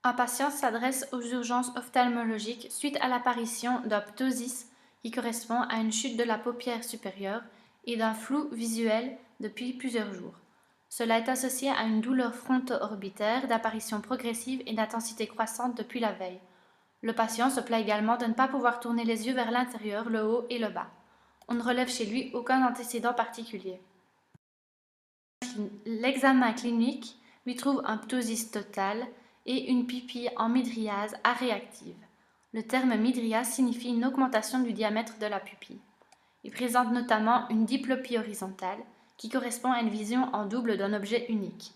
Un patient s'adresse aux urgences ophtalmologiques suite à l'apparition d'un ptosis qui correspond à une chute de la paupière supérieure et d'un flou visuel depuis plusieurs jours. Cela est associé à une douleur fronto-orbitaire d'apparition progressive et d'intensité croissante depuis la veille. Le patient se plaint également de ne pas pouvoir tourner les yeux vers l'intérieur, le haut et le bas. On ne relève chez lui aucun antécédent particulier. L'examen clinique lui trouve un ptosis total et une pupille en mydriase aréactive. Le terme mydriase signifie une augmentation du diamètre de la pupille. Il présente notamment une diplopie horizontale qui correspond à une vision en double d'un objet unique.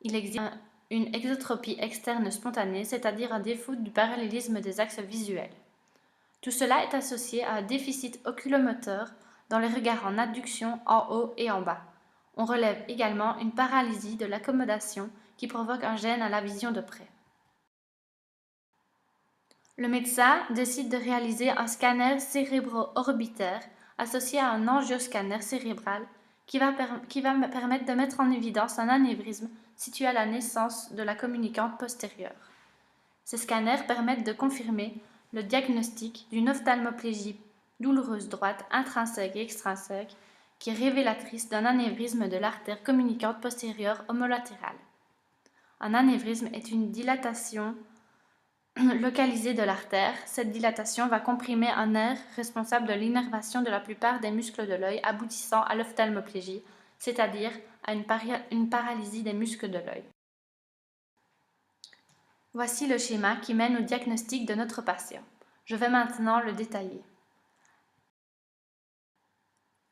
Il existe une exotropie externe spontanée, c'est-à-dire un défaut du parallélisme des axes visuels. Tout cela est associé à un déficit oculomoteur dans les regards en adduction en haut et en bas. On relève également une paralysie de l'accommodation qui provoque un gêne à la vision de près. Le médecin décide de réaliser un scanner cérébro-orbitaire associé à un angioscanner cérébral qui va permettre de mettre en évidence un anévrisme situé à la naissance de la communicante postérieure. Ces scanners permettent de confirmer le diagnostic d'une ophtalmoplégie douloureuse droite intrinsèque et extrinsèque qui est révélatrice d'un anévrisme de l'artère communicante postérieure homolatérale. Un anévrisme est une dilatation localisée de l'artère. Cette dilatation va comprimer un nerf responsable de l'innervation de la plupart des muscles de l'œil aboutissant à l'ophtalmoplégie, c'est-à-dire à une paralysie des muscles de l'œil. Voici le schéma qui mène au diagnostic de notre patient. Je vais maintenant le détailler.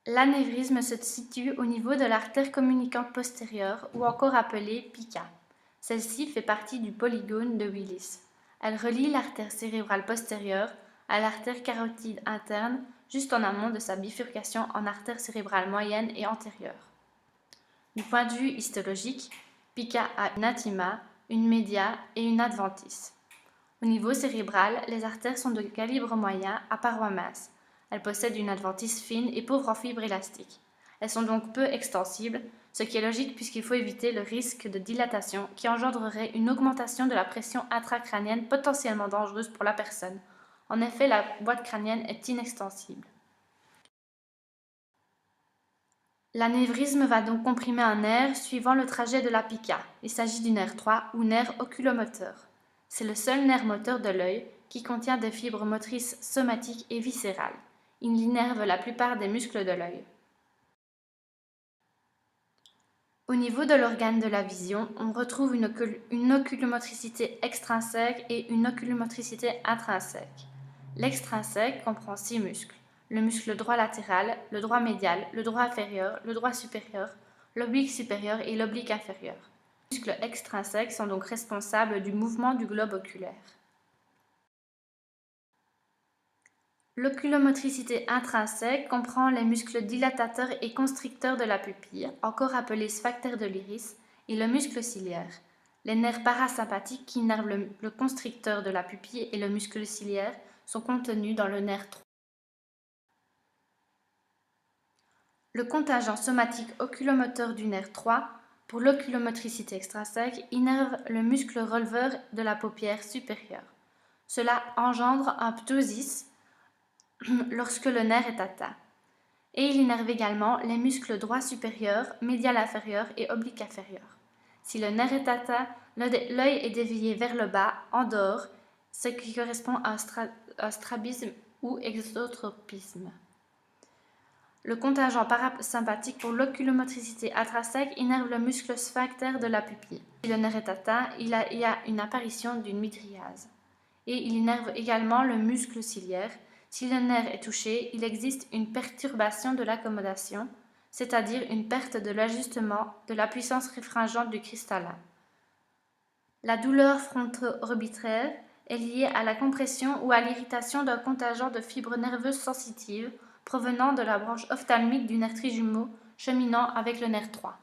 L'anévrisme se situe au niveau de l'artère communicante postérieure ou encore appelée PICA. Celle-ci fait partie du polygone de Willis. Elle relie l'artère cérébrale postérieure à l'artère carotide interne juste en amont de sa bifurcation en artère cérébrale moyenne et antérieure. Du point de vue histologique, PICA a une intima, une média et une adventice. Au niveau cérébral, les artères sont de calibre moyen à parois minces. Elles possèdent une adventice fine et pauvre en fibres élastiques. Elles sont donc peu extensibles, ce qui est logique puisqu'il faut éviter le risque de dilatation qui engendrerait une augmentation de la pression intracrânienne potentiellement dangereuse pour la personne. En effet, la boîte crânienne est inextensible. L'anévrisme va donc comprimer un nerf suivant le trajet de la pica. Il s'agit du nerf 3 ou nerf oculomoteur. C'est le seul nerf moteur de l'œil qui contient des fibres motrices somatiques et viscérales. Il innerve la plupart des muscles de l'œil. Au niveau de l'organe de la vision, on retrouve une oculomotricité extrinsèque et une oculomotricité intrinsèque. L'extrinsèque comprend 6 muscles: le muscle droit latéral, le droit médial, le droit inférieur, le droit supérieur, l'oblique supérieur et l'oblique inférieur. Les muscles extrinsèques sont donc responsables du mouvement du globe oculaire. L'oculomotricité intrinsèque comprend les muscles dilatateurs et constricteurs de la pupille, encore appelés sphincters de l'iris, et le muscle ciliaire. Les nerfs parasympathiques qui innervent le constricteur de la pupille et le muscle ciliaire sont contenus dans le nerf 3. Le contingent somatique oculomoteur du nerf 3, pour l'oculomotricité extrinsèque, innerve le muscle releveur de la paupière supérieure. Cela engendre un ptosis lorsque le nerf est atteint. Et il innerve également les muscles droit supérieur, médial inférieur et oblique inférieur. Si le nerf est atteint, l'œil est dévié vers le bas, en dehors, ce qui correspond à un strabisme ou exotropisme. Le contingent parasympathique pour l'oculomotricité intrinsèque innerve le muscle sphincter de la pupille. Si le nerf est atteint, il y a une apparition d'une mydriase. Et il innerve également le muscle ciliaire. Si le nerf est touché, il existe une perturbation de l'accommodation, c'est-à-dire une perte de l'ajustement de la puissance réfringente du cristallin. La douleur fronto-orbitaire est liée à la compression ou à l'irritation d'un contingent de fibres nerveuses sensitives provenant de la branche ophtalmique du nerf trijumeau cheminant avec le nerf 3.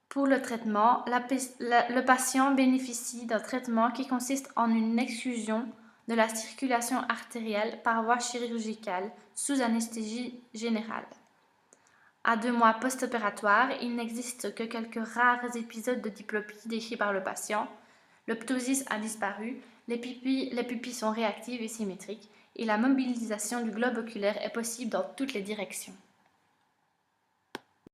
Pour le traitement, le patient bénéficie d'un traitement qui consiste en une excision de la circulation artérielle par voie chirurgicale sous anesthésie générale. À 2 mois post-opératoire, il n'existe que quelques rares épisodes de diplopie décrits par le patient. Le ptosis a disparu, les pupilles sont réactives et symétriques, et la mobilisation du globe oculaire est possible dans toutes les directions.